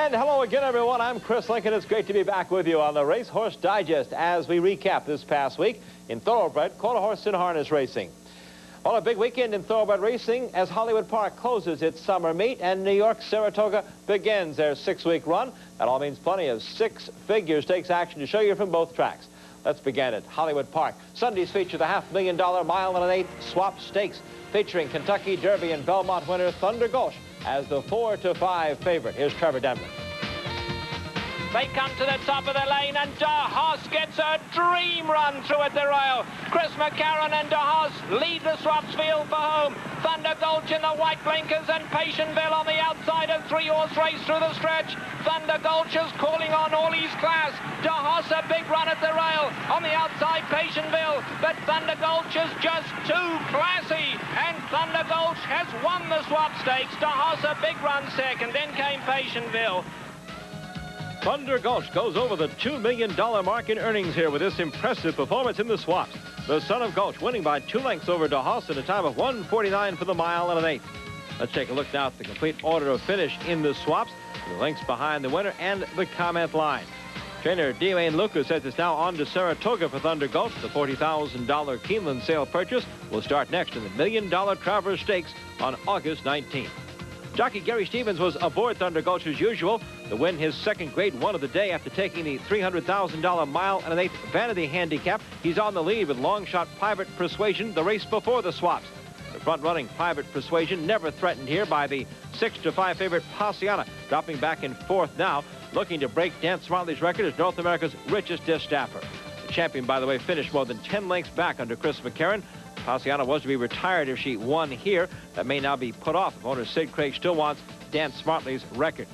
And hello again, everyone. I'm Chris Lincoln. It's great to be back with you on the Racehorse Digest as we recap this past week in Thoroughbred quarter horse and harness racing. Well, a big weekend in Thoroughbred racing as Hollywood Park closes its summer meet and New York Saratoga begins their 6-week run. That all means plenty of six figures takes action to show you from both tracks. Let's begin at Hollywood Park. Sundays feature the $500,000 mile and an eighth swap stakes featuring Kentucky Derby and Belmont winner Thunder Gulch as the 4-5 favorite. Here's Trevor Denman. They come to the top of the lane, and DeHaas gets a dream run through at the rail. Chris McCarron and DeHaas lead the swaps field for home. Thunder Gulch in the white blinkers and Patientville on the outside of three-horse race through the stretch. Thunder Gulch is calling on all his class. DeHaas a big run at the rail. On the outside, Patientville, but Thunder Gulch is just too classy. And Thunder Gulch has won the swap stakes. DeHaas a big run second, then came Patientville. Thunder Gulch goes over the $2 million mark in earnings here with this impressive performance in the swaps. The son of Gulch winning by 2 lengths over DeHaas at a time of 1:49 for the mile and an eighth. Let's take a look now at the complete order of finish in the swaps. The lengths behind the winner and the comment line. Trainer Dwayne Lucas says it's now on to Saratoga for Thunder Gulch. The $40,000 Keeneland sale purchase will start next in the $1 million Travers Stakes on August 19th. Jockey Gary Stevens was aboard Thunder Gulch as usual to win his second Grade 1 of the day after taking the $300,000 mile and an eighth vanity handicap. He's on the lead with long shot Private Persuasion, the race before the swaps. The front-running Private Persuasion never threatened here by the 6-5 favorite Passiana, dropping back in fourth now, looking to break Dan Smartley's record as North America's richest distaff-er. The champion, by the way, finished more than 10 lengths back under Chris McCarron. Passiana was to be retired if she won here. That may now be put off if owner Sid Craig still wants Dan Smartley's record.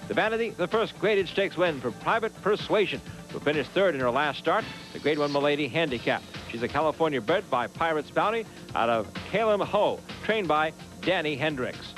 The Vanity, the first graded stakes win for Private Persuasion, who finished third in her last start, the Grade 1 Milady Handicap. She's a California bred by Pirate's Bounty out of Calum Ho, trained by Danny Hendricks.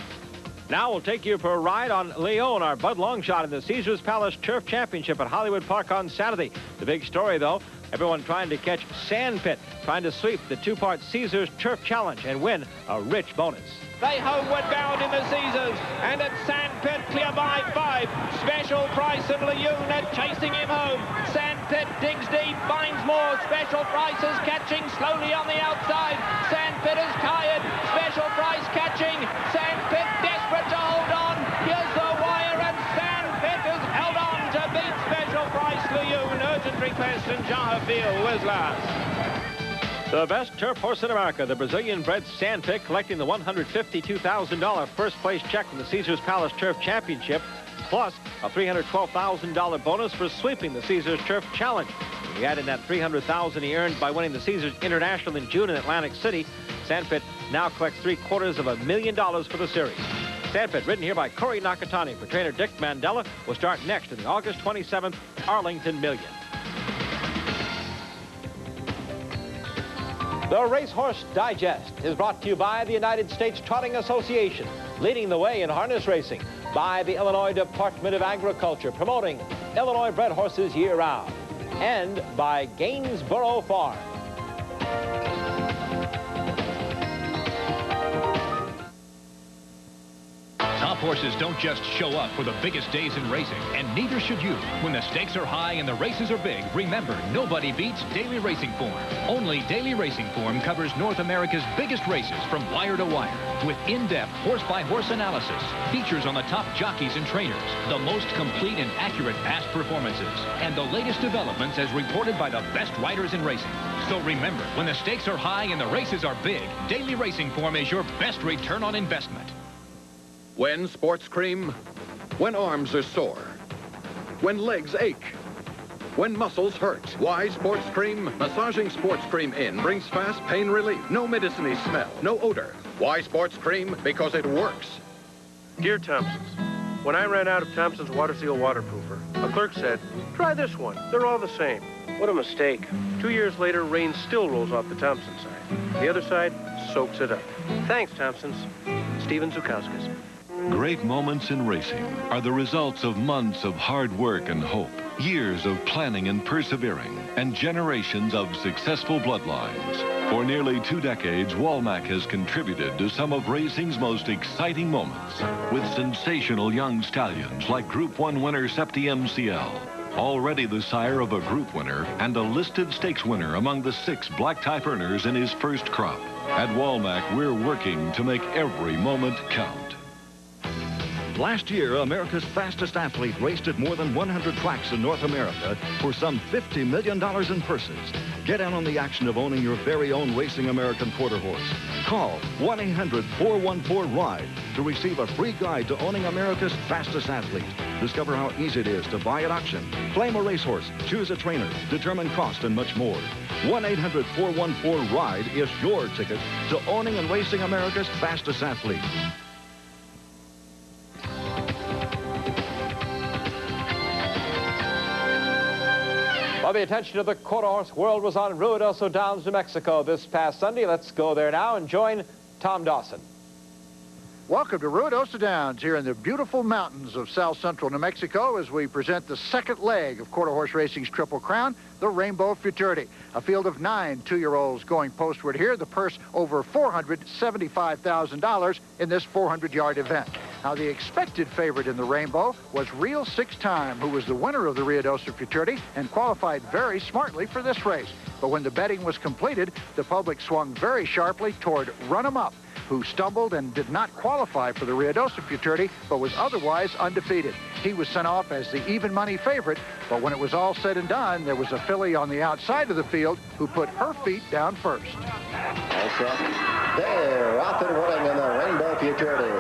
Now we'll take you for a ride on Leon, our Bud Longshot in the Caesars Palace Turf Championship at Hollywood Park on Saturday. The big story, though, everyone trying to catch Sandpit, trying to sweep the two-part Caesars Turf Challenge and win a rich bonus. They homeward bound in the Caesars, and at Sandpit clear by 5. Special Price and Leon are chasing him home. Sandpit digs deep, finds more. Special Price is catching slowly on the outside. Sandpit is tired. Special Price catching. Sandpit desperate to hold on. Here's the wire, and Sandpit is held on to beat Special Price. Leon, urgent request, and Jahafield was last. The best turf horse in America, the Brazilian-bred Sandpit, collecting the $152,000 first-place check from the Caesars Palace Turf Championship, plus a $312,000 bonus for sweeping the Caesars Turf Challenge. When you add in that $300,000 he earned by winning the Caesars International in June in Atlantic City, Sandpit now collects $750,000 for the series. Sandpit, ridden here by Corey Nakatani for trainer Dick Mandella, will start next in the August 27th Arlington Million. The Racehorse Digest is brought to you by the United States Trotting Association, leading the way in harness racing, by the Illinois Department of Agriculture, promoting Illinois bred horses year-round, and by Gainsborough Farm. Top horses don't just show up for the biggest days in racing, and neither should you. When the stakes are high and the races are big, remember, nobody beats Daily Racing Form. Only Daily Racing Form covers North America's biggest races from wire to wire, with in-depth horse-by-horse analysis, features on the top jockeys and trainers, the most complete and accurate past performances, and the latest developments as reported by the best riders in racing. So remember, when the stakes are high and the races are big, Daily Racing Form is your best return on investment. When sports cream, when arms are sore, when legs ache, when muscles hurt. Why sports cream? Massaging sports cream in brings fast pain relief. No medicine-y smell, no odor. Why sports cream? Because it works. Dear Thompsons, when I ran out of Thompson's Water Seal waterproofer, a clerk said, try this one. They're all the same. What a mistake. 2 years later, rain still rolls off the Thompson side. The other side soaks it up. Thanks, Thompsons. Steven Zukowskis. Great moments in racing are the results of months of hard work and hope. Years of planning and persevering, and generations of successful bloodlines. For nearly 2 decades, Walmack has contributed to some of racing's most exciting moments with sensational young stallions like Group 1 winner Septi MCL, already the sire of a group winner and a listed stakes winner among the 6 black type earners in his first crop. At Walmack, we're working to make every moment count. Last year, America's fastest athlete raced at more than 100 tracks in North America for some $50 million in purses. Get in on the action of owning your very own Racing American quarter horse. Call 1-800-414-RIDE to receive a free guide to owning America's fastest athlete. Discover how easy it is to buy at auction, claim a racehorse, choose a trainer, determine cost, and much more. 1-800-414-RIDE is your ticket to owning and racing America's fastest athlete. Well, the attention of the quarter horse world was on Ruidoso Downs, New Mexico this past Sunday. Let's go there now and join Tom Dawson. Welcome to Ruidoso Downs here in the beautiful mountains of south central New Mexico as we present the second leg of quarter horse racing's Triple Crown, the Rainbow Futurity. A field of 9 2-year-olds going postward here. The purse over $475,000 in this 400-yard event. Now, the expected favorite in the Rainbow was Real 6-Time, who was the winner of the Ruidoso Futurity and qualified very smartly for this race. But when the betting was completed, the public swung very sharply toward Run 'Em Up, who stumbled and did not qualify for the Ruidoso Futurity, but was otherwise undefeated. He was sent off as the even money favorite, but when it was all said and done, there was a filly on the outside of the field who put her feet down first. All set. There, off and running in the Rainbow Futurity.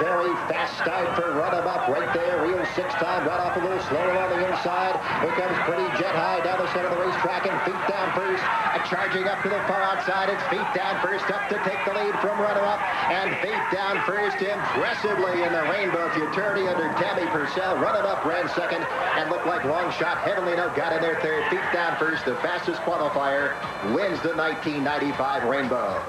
Very fast start for Run 'Em Up right there. Real 6-Time right off a little slower on the inside. Here comes Pretty Jet High down the center of the racetrack and feet down first. Charging up to the far outside. It's feet down first up to take the lead from Run 'Em Up. And feet down first impressively in the Rainbow Futurity under Tammy Purcell. Run 'Em Up ran second and looked like Long Shot. Heavenly Note got in there third. Feet down first. The fastest qualifier wins the 1995 Rainbow.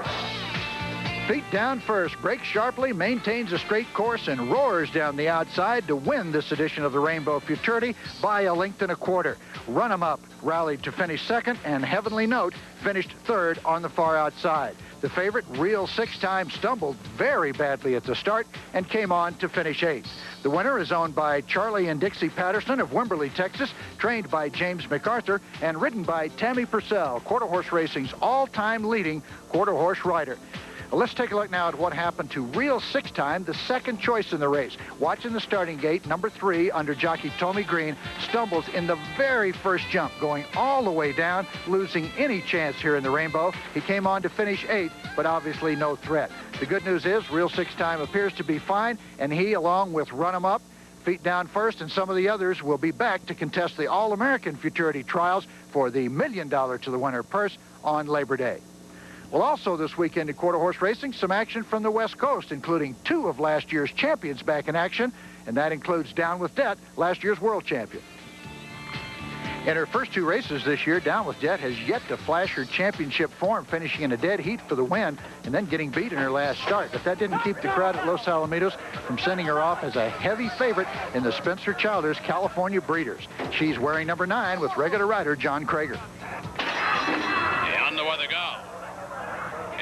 Feet down first, breaks sharply, maintains a straight course, and roars down the outside to win this edition of the Rainbow Futurity by a length and a quarter. Run 'Em Up rallied to finish second, and Heavenly Note finished third on the far outside. The favorite, Real 6-Time, stumbled very badly at the start and came on to finish 8th. The winner is owned by Charlie and Dixie Patterson of Wimberley, Texas, trained by James MacArthur, and ridden by Tammy Purcell, quarter horse racing's all-time leading quarter horse rider. Well, let's take a look now at what happened to Real 6-Time, the second choice in the race. Watching the starting gate, number 3, under jockey Tommy Green, stumbles in the very first jump, going all the way down, losing any chance here in the Rainbow. He came on to finish 8th, but obviously no threat. The good news is Real 6-Time appears to be fine, and he, along with Run 'Em Up, Feet Down First, and some of the others, will be back to contest the All-American Futurity Trials for the $1 million to the winner purse on Labor Day. Well, also this weekend in quarter horse racing, some action from the West Coast, including 2 of last year's champions back in action, and that includes Down With Debt, last year's world champion. In her first 2 races this year, Down With Debt has yet to flash her championship form, finishing in a dead heat for the win and then getting beat in her last start. But that didn't keep the crowd at Los Alamitos from sending her off as a heavy favorite in the Spencer Childers California Breeders. She's wearing number 9 with regular rider John Krager. And the way they go.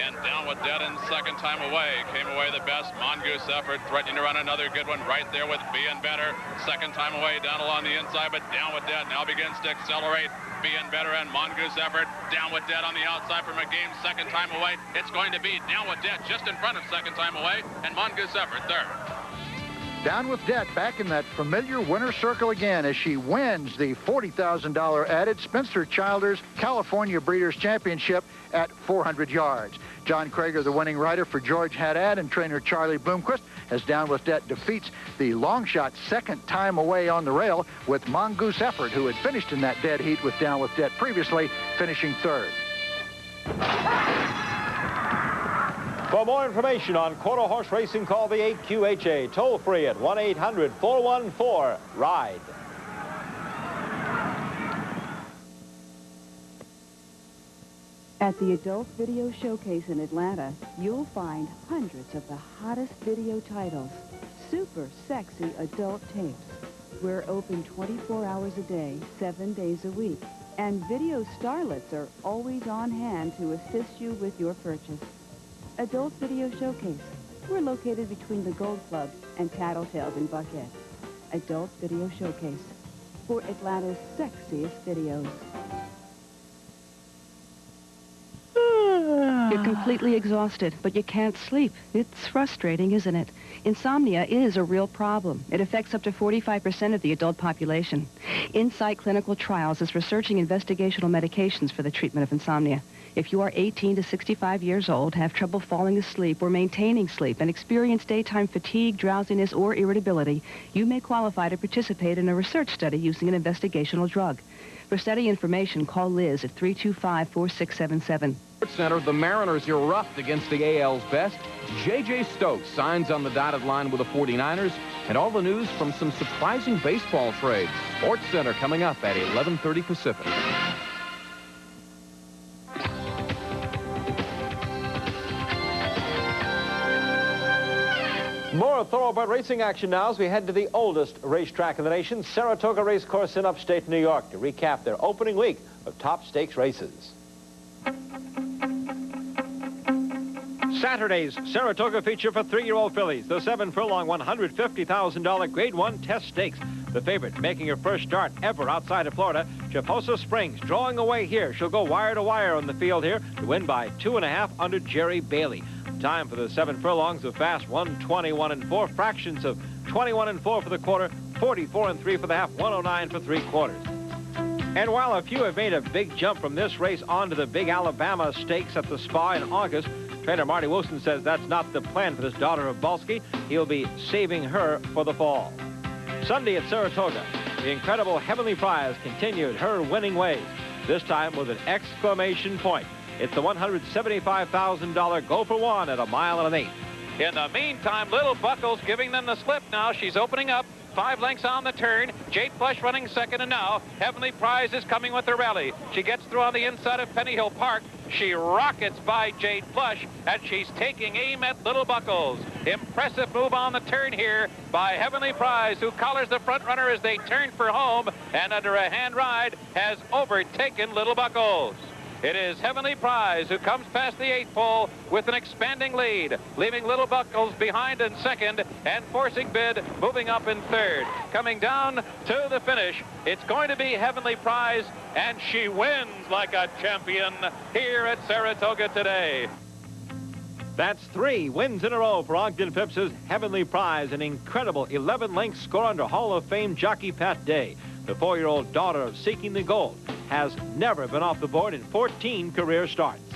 And Down With Dead in second time away. Came away the best. Mongoose Effort threatening to run another good one right there with Being Better. Second time away down along the inside, but Down With Dead now begins to accelerate. Being Better and Mongoose Effort. Down With Dead on the outside from a game second time away. It's going to be Down With Dead just in front of second time away, and Mongoose Effort third. Down With Debt back in that familiar winner's circle again as she wins the $40,000 added Spencer Childers California Breeders' Championship at 400 yards. John Krager, the winning rider for George Haddad, and trainer Charlie Bloomquist, as Down With Debt defeats the long shot second time away on the rail with Mongoose Effort, who had finished in that dead heat with Down With Debt previously, finishing third. For more information on quarter horse racing, call the AQHA toll-free at 1-800-414-RIDE. At the Adult Video Showcase in Atlanta, you'll find hundreds of the hottest video titles, super sexy adult tapes, We're open 24 hours a day, 7 days a week. And video starlets are always on hand to assist you with your purchase. Adult Video Showcase. We're located between the Gold Club and Tattletales in Buckhead. Adult Video Showcase. For Atlanta's sexiest videos. You're completely exhausted, but you can't sleep. It's frustrating, isn't it? Insomnia is a real problem. It affects up to 45% of the adult population. Insight Clinical Trials is researching investigational medications for the treatment of insomnia. If you are 18 to 65 years old, have trouble falling asleep or maintaining sleep, and experience daytime fatigue, drowsiness, or irritability, you may qualify to participate in a research study using an investigational drug. For study information, call Liz at 325-4677. Center, the Mariners erupt against the AL's best. J.J. Stokes signs on the dotted line with the 49ers, and all the news from some surprising baseball trades. Sports Center coming up at 11:30 Pacific. More thoroughbred racing action now as we head to the oldest racetrack in the nation, Saratoga Race Course in upstate New York, to recap their opening week of top stakes races. Saturday's Saratoga feature for 3-year-old fillies, the 7-furlong $150,000 Grade 1 Test Stakes. The favorite making her first start ever outside of Florida, Chaposa Springs, drawing away here. She'll go wire to wire on the field here to win by 2.5 under Jerry Bailey. Time for the 7 furlongs of fast 1:21 4, fractions of 21 4 for the quarter, 44 3 for the half, 109 for 3/4. And while a few have made a big jump from this race on to the big Alabama Stakes at the Spa in August, trainer Marty Wilson says that's not the plan for this daughter of Balsky. He'll be saving her for the fall. Sunday at Saratoga, the incredible Heavenly Prize continued her winning ways, this time with an exclamation point. It's the $175,000 Go for One at 1 1/8 miles. In the meantime, Little Buckles giving them the slip now. She's opening up. 5 lengths on the turn. Jade Flush running second, and now Heavenly Prize is coming with the rally. She gets through on the inside of Penny Hill Park. She rockets by Jade Flush, and she's taking aim at Little Buckles. Impressive move on the turn here by Heavenly Prize, who collars the front runner as they turn for home, and under a hand ride has overtaken Little Buckles. It is Heavenly Prize who comes past the 8th pole with an expanding lead, leaving Little Buckles behind in second, and Forcing Bid moving up in third. Coming down to the finish, it's going to be Heavenly Prize, and she wins like a champion here at Saratoga today. That's 3 wins in a row for Ogden Phipps's Heavenly Prize, an incredible 11-length score under Hall of Fame jockey Pat Day. The 4-year-old daughter of Seeking the Gold has never been off the board in 14 career starts.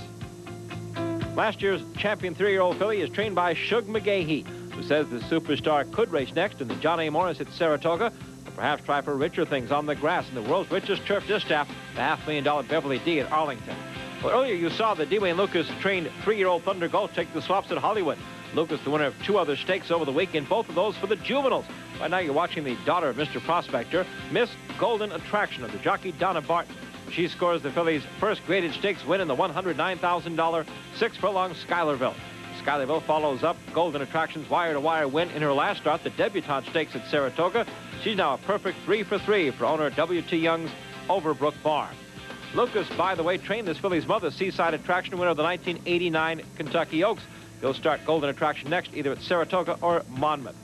Last year's champion 3-year-old filly is trained by Shug McGahee, who says the superstar could race next in the John A. Morris at Saratoga, or perhaps try for richer things on the grass in the world's richest turf distaff, the $500,000 Beverly D at Arlington. Well, earlier you saw the Dwayne Lucas trained 3-year-old Thunder Gulch take the swaps at Hollywood. Lucas, the winner of 2 other stakes over the weekend, both of those for the juveniles. Right now you're watching the daughter of Mr. Prospector, Miss Golden Attraction of the jockey Donna Barton. She scores the filly's first graded stakes win in the $109,000 6-furlong Schuylerville. Schuylerville follows up Golden Attraction's wire-to-wire win in her last start, the Debutante Stakes at Saratoga. She's now a perfect 3 for 3 for owner W.T. Young's Overbrook Farm. Lucas, by the way, trained this filly's mother, Seaside Attraction, winner of the 1989 Kentucky Oaks. He'll start Golden Attraction next, either at Saratoga or Monmouth.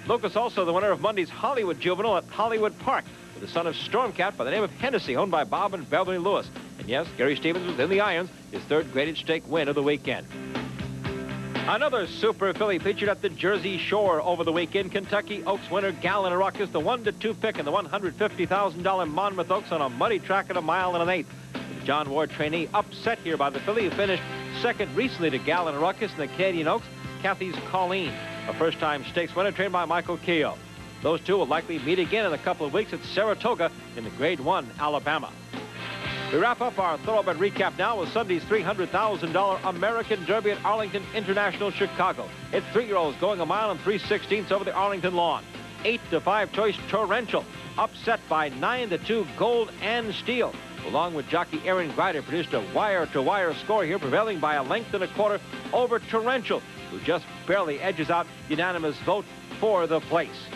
Lucas also the winner of Monday's Hollywood Juvenile at Hollywood Park, with the son of Stormcat by the name of Hennessy, owned by Bob and Beverly Lewis. And yes, Gary Stevens was in the irons, his 3rd graded stake win of the weekend. Another super filly featured at the Jersey Shore over the weekend. Kentucky Oaks winner Gallon Ruckus, the 1-2 pick in the $150,000 Monmouth Oaks on a muddy track at 1 1/8 miles. The John Ward trainee upset here by the filly, who finished second recently to Gallon Ruckus in the Canadian Oaks, Kathy's Colleen, a first-time stakes winner trained by Michael Keogh. Those two will likely meet again in a couple of weeks at Saratoga in the Grade 1 Alabama. We wrap up our thoroughbred recap now with Sunday's $300,000 American Derby at Arlington International, Chicago. It's 3-year-olds going 1 3/16 miles over the Arlington lawn. 8-5 choice Torrential, upset by 9-2 Gold and Steel. Along with jockey Aaron Grider, produced a wire-to-wire score here, prevailing by 1.25 over Torrential, who just barely edges out unanimous vote for the place.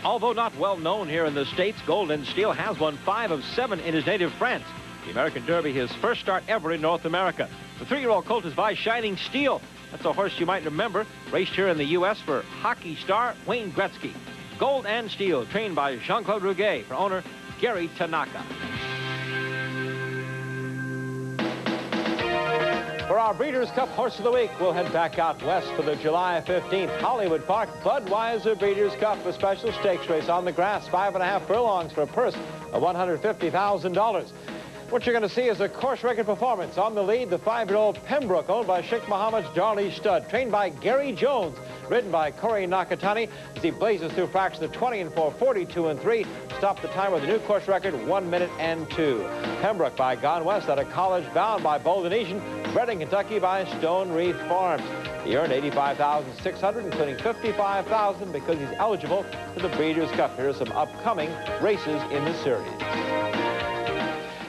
Although not well known here in the States, Golden Steel has won 5 of 7 in his native France. The American Derby, his first start ever in North America. The 3-year-old colt is by Shining Steel. That's a horse you might remember, raced here in the U.S. for hockey star Wayne Gretzky. Gold and Steel, trained by Jean-Claude Rouget for owner Gary Tanaka. For our Breeders' Cup Horse of the Week, we'll head back out west for the July 15th Hollywood Park Budweiser Breeders' Cup, a special stakes race on the grass, 5.5 furlongs for a purse of $150,000. What you're going to see is a course record performance. On the lead, the 5-year-old Pembroke, owned by Sheikh Mohammed's Darley Stud, trained by Gary Jones, ridden by Corey Nakatani, as he blazes through fractions of 20 and 4, 42 and 3. Stopped the time with a new course record, 1 minute and 2. Pembroke by Gone West out of College Bound by Boldenesian, bred in Kentucky by Stone Reef Farms. He earned $85,600, including $55,000 because he's eligible for the Breeders' Cup. Here are some upcoming races in the series.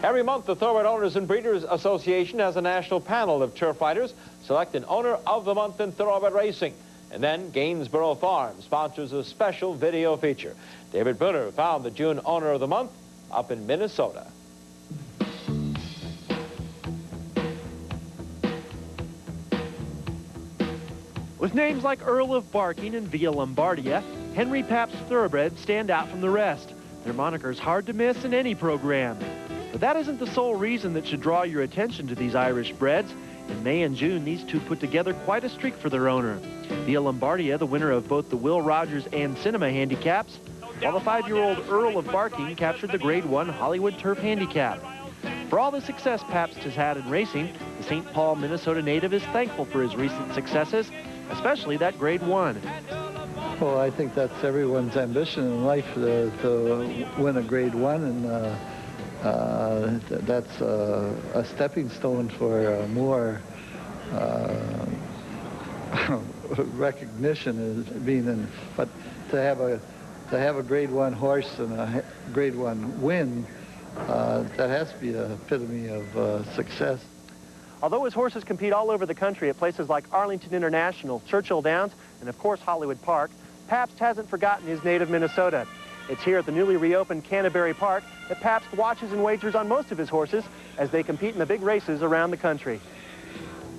Every month, the Thoroughbred Owners and Breeders Association has a national panel of turf riders select an Owner of the Month in Thoroughbred Racing. And then Gainsborough Farm sponsors a special video feature. David Brunner found the June Owner of the Month up in Minnesota. With names like Earl of Barking and Via Lombardia, Henry Pabst Thoroughbreds stand out from the rest. Their moniker's hard to miss in any program. But that isn't the sole reason that should draw your attention to these Irish breds. In May and June, these two put together quite a streak for their owner. Via Lombardia, the winner of both the Will Rogers and Cinema handicaps, while the 5-year-old Earl of Barking captured the Grade 1 Hollywood Turf handicap. For all the success Pabst has had in racing, the St. Paul, Minnesota native is thankful for his recent successes, especially that Grade 1. Well, I think that's everyone's ambition in life, to win a Grade 1, and that's a stepping stone for more recognition as being in. But to have a Grade 1 horse and a Grade 1 win, that has to be the epitome of success. Although his horses compete all over the country at places like Arlington International, Churchill Downs, and of course Hollywood Park, Pabst hasn't forgotten his native Minnesota. It's here at the newly reopened Canterbury Park that Pabst watches and wagers on most of his horses as they compete in the big races around the country.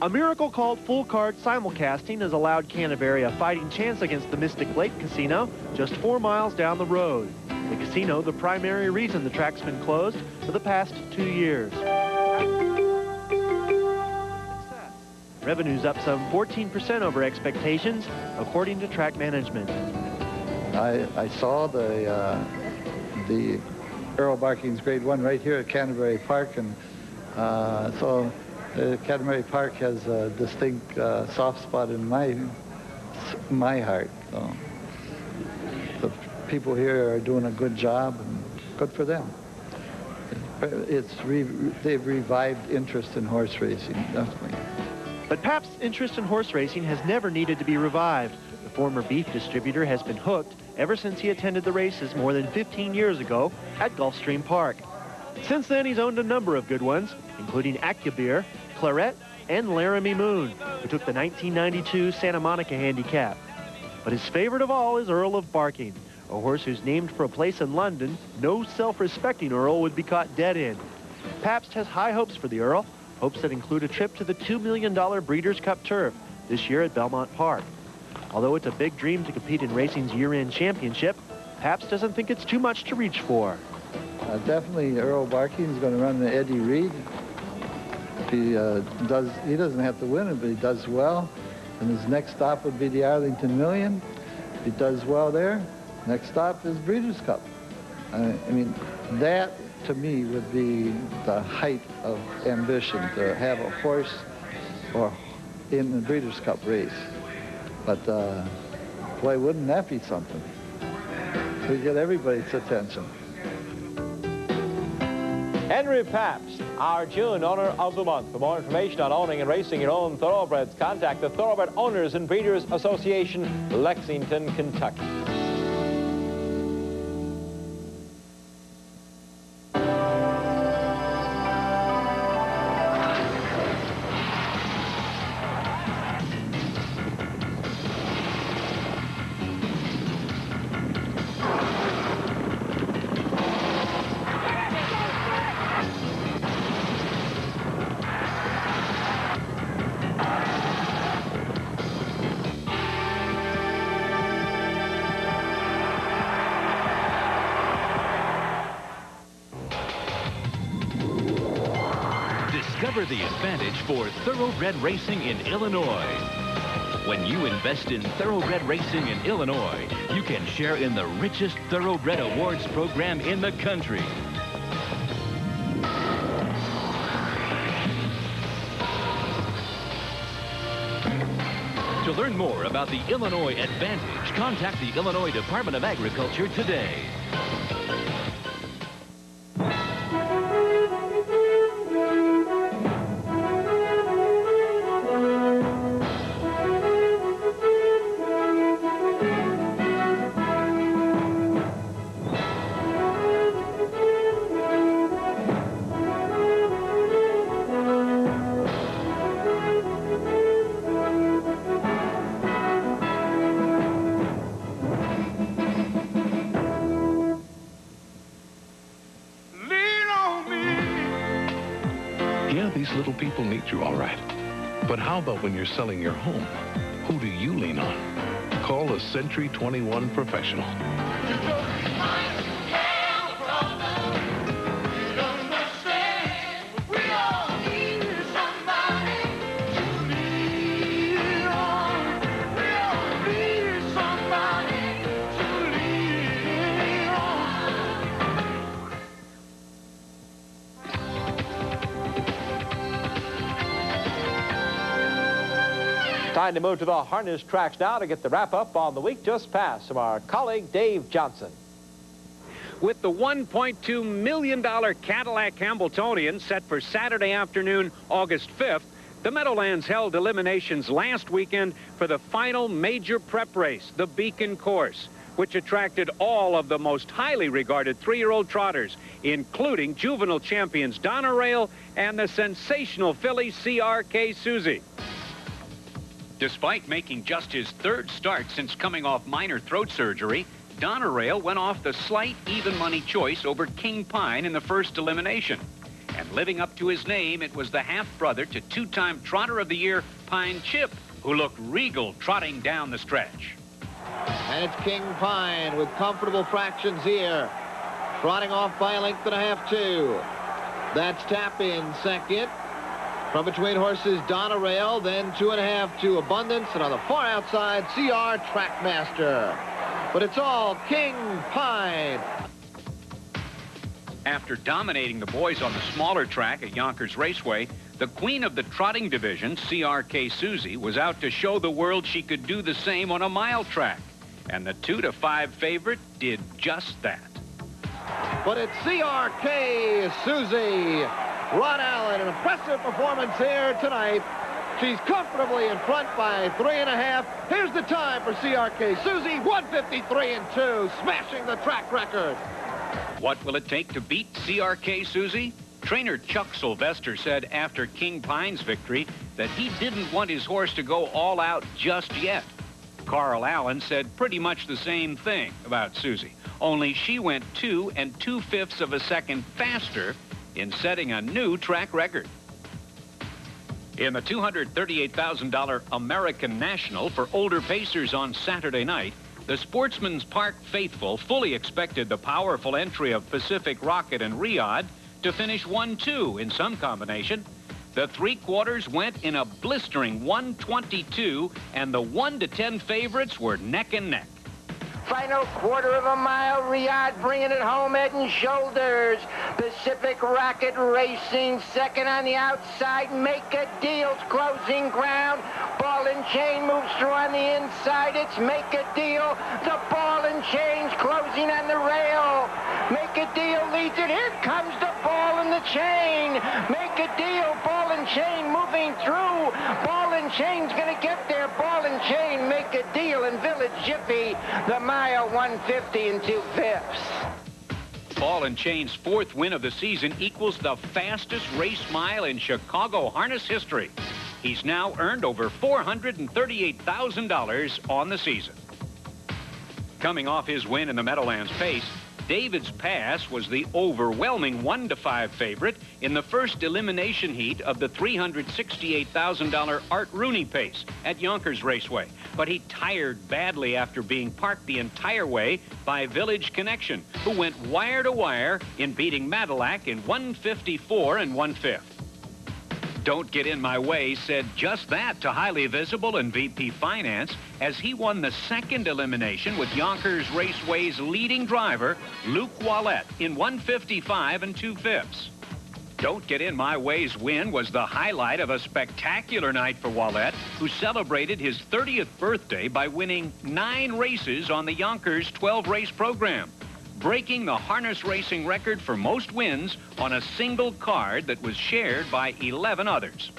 A miracle called full card simulcasting has allowed Canterbury a fighting chance against the Mystic Lake Casino just 4 miles down the road. The casino, the primary reason the track's been closed for the past 2 years. Revenue's up some 14% over expectations, according to track management. I saw the Earl Barking's Grade 1 right here at Canterbury Park, and so Canterbury Park has a distinct soft spot in my heart. So the people here are doing a good job, and good for them. They've revived interest in horse racing, definitely. But Pabst's interest in horse racing has never needed to be revived. The former beef distributor has been hooked ever since he attended the races more than 15 years ago at Gulfstream Park. Since then, he's owned a number of good ones, including Acubir, Claret, and Laramie Moon, who took the 1992 Santa Monica handicap. But his favorite of all is Earl of Barking, a horse who's named for a place in London no self-respecting Earl would be caught dead in. Pabst has high hopes for the Earl, hopes that include a trip to the $2 million Breeders' Cup Turf this year at Belmont Park. Although it's a big dream to compete in racing's year-end championship, Pabst doesn't think it's too much to reach for. Definitely Earl Barking is going to run the Eddie Reed. He doesn't have to win it, but he does well. And his next stop would be the Arlington Million. If he does well there, next stop is Breeders' Cup. I mean, that to me would be the height of ambition, to have a horse or in the Breeders' Cup race. But boy, wouldn't that be something? We get everybody's attention. Henry Pabst, our June Owner of the Month. For more information on owning and racing your own thoroughbreds, contact the Thoroughbred Owners and Breeders Association, Lexington, Kentucky. Discover the advantage for Thoroughbred racing in Illinois. When you invest in Thoroughbred racing in Illinois, you can share in the richest Thoroughbred awards program in the country. To learn more about the Illinois Advantage, contact the Illinois Department of Agriculture today. Yeah, these little people need you all right. But how about when you're selling your home? Who do you lean on? Call a Century 21 professional. Time to move to the harness tracks now to get the wrap-up on the week just passed from our colleague Dave Johnson. With the $1.2 million Cadillac Hambletonian set for Saturday afternoon, August 5th, the Meadowlands held eliminations last weekend for the final major prep race, the Beacon Course, which attracted all of the most highly regarded three-year-old trotters, including juvenile champions Donna Rail and the sensational filly CRK Susie. Despite making just his third start since coming off minor throat surgery, Donna Rail went off the slight even money choice over King Pine in the first elimination. And living up to his name, it was the half-brother to two-time Trotter of the Year, Pine Chip, who looked regal trotting down the stretch. And it's King Pine with comfortable fractions here. Trotting off by a length and a half, too. That's Tap in second. From between horses, Donna Rail, then 2.5 to Abundance, and on the far outside, CR Trackmaster. But it's all King Pine. After dominating the boys on the smaller track at Yonkers Raceway, the queen of the trotting division, CRK Susie, was out to show the world she could do the same on a mile track. And the 2 to 5 favorite did just that. But it's CRK Susie. Rod Allen, an impressive performance here tonight. She's comfortably in front by 3.5. Here's the time for CRK Susie, 1:53.2, smashing the track record. What will it take to beat CRK Susie? Trainer Chuck Sylvester said after King Pine's victory that he didn't want his horse to go all out just yet. Carl Allen said pretty much the same thing about Susie, only she went 2 2/5 of a second faster in setting a new track record. In the $238,000 American National for older pacers on Saturday night, the Sportsman's Park faithful fully expected the powerful entry of Pacific Rocket and Riyadh to finish 1-2 in some combination. The three-quarters went in a blistering 1:22, and the 1 to 10 favorites were neck and neck. Final quarter of a mile, Riyadh bringing it home head and shoulders. Pacific Rocket Racing second on the outside. Make a Deal's closing ground. Ball and Chain moves through on the inside. It's Make a Deal. The Ball and Chain's closing on the rail. Make a Deal leads it. Here comes the Ball and the Chain. Make a Deal. Ball and Chain moving through. Ball and Chain's going to get there. Ball and Chain, Make a Deal, in Village Jiffy. The mile 1:50 2/5. Ball and Chain's 4th win of the season equals the fastest race mile in Chicago harness history. He's now earned over $438,000 on the season. Coming off his win in the Meadowlands Pace, David's Pass was the overwhelming 1 to 5 favorite in the first elimination heat of the $368,000 Art Rooney Pace at Yonkers Raceway. But he tired badly after being parked the entire way by Village Connection, who went wire to wire in beating Madillac in 1:54 1/5. Don't Get In My Way said just that to highly visible and VP Finance as he won the second elimination with Yonkers Raceway's leading driver, Luke Wallette, in 1:55 2/5. Don't Get In My Way's win was the highlight of a spectacular night for Wallette, who celebrated his 30th birthday by winning 9 races on the Yonkers 12-race program, breaking the harness racing record for most wins on a single card that was shared by 11 others.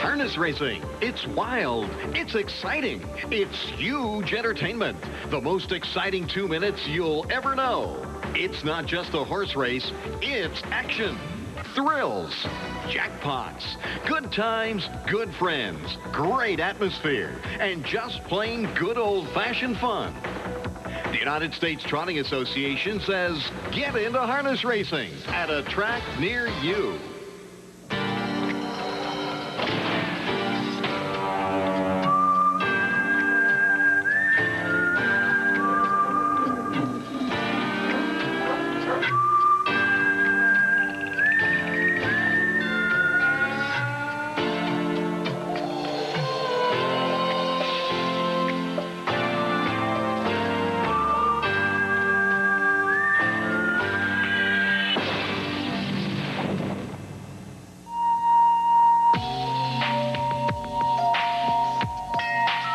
Harness racing. It's wild. It's exciting. It's huge entertainment. The most exciting 2 minutes you'll ever know. It's not just a horse race. It's action, thrills, jackpots, good times, good friends, great atmosphere, and just plain good old-fashioned fun. The United States Trotting Association says get into harness racing at a track near you.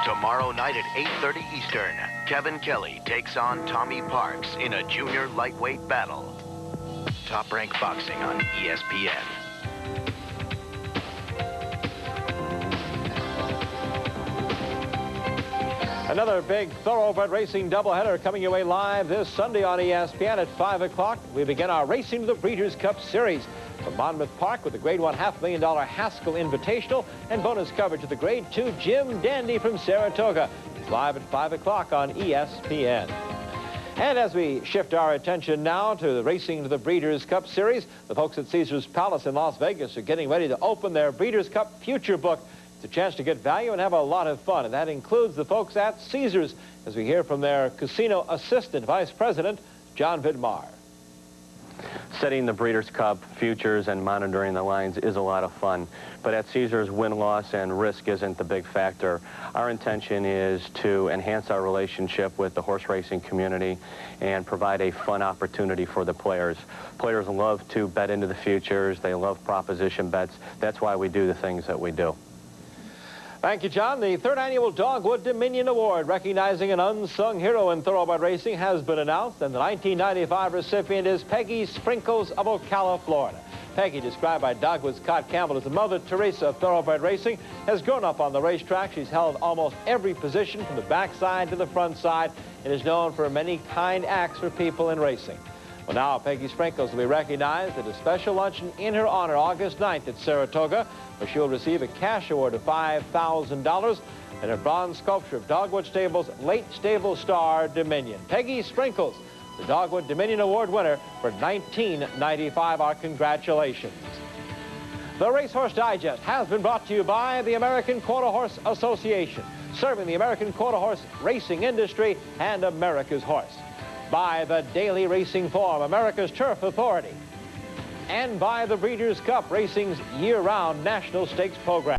Tomorrow night at 8:30 Eastern, Kevin Kelly takes on Tommy Parks in a junior lightweight battle. Top Rank Boxing on ESPN. Another big Thoroughbred racing doubleheader coming your way live this Sunday on ESPN at 5 o'clock. We begin our Racing to the Breeders' Cup Series from Monmouth Park with the Grade 1 $500,000 Haskell Invitational and bonus coverage of the Grade 2 Jim Dandy from Saratoga. It's live at 5 o'clock on ESPN. And as we shift our attention now to the Racing to the Breeders' Cup Series, the folks at Caesars Palace in Las Vegas are getting ready to open their Breeders' Cup Future Book. It's a chance to get value and have a lot of fun, and that includes the folks at Caesars, as we hear from their casino assistant vice president, John Vidmar. Setting the Breeders' Cup futures and monitoring the lines is a lot of fun, but at Caesars, win-loss and risk isn't the big factor. Our intention is to enhance our relationship with the horse racing community and provide a fun opportunity for the players. Players love to bet into the futures. They love proposition bets. That's why we do the things that we do. Thank you, John. The 3rd annual Dogwood Dominion Award, recognizing an unsung hero in thoroughbred racing, has been announced, and the 1995 recipient is Peggy Sprinkles of Ocala, Florida. Peggy, described by Dogwood's Scott Campbell as the Mother Teresa of thoroughbred racing, has grown up on the racetrack. She's held almost every position from the backside to the front side and is known for many kind acts for people in racing. Well, now Peggy Sprinkles will be recognized at a special luncheon in her honor August 9th at Saratoga, where she will receive a cash award of $5,000 and a bronze sculpture of Dogwood Stable's late stable star, Dominion. Peggy Sprinkles, the Dogwood Dominion Award winner for 1995. Our congratulations. The Racehorse Digest has been brought to you by the American Quarter Horse Association, serving the American quarter horse racing industry and America's horse. By the Daily Racing Form, America's Turf Authority, and by the Breeders' Cup Racing's year-round National Stakes program.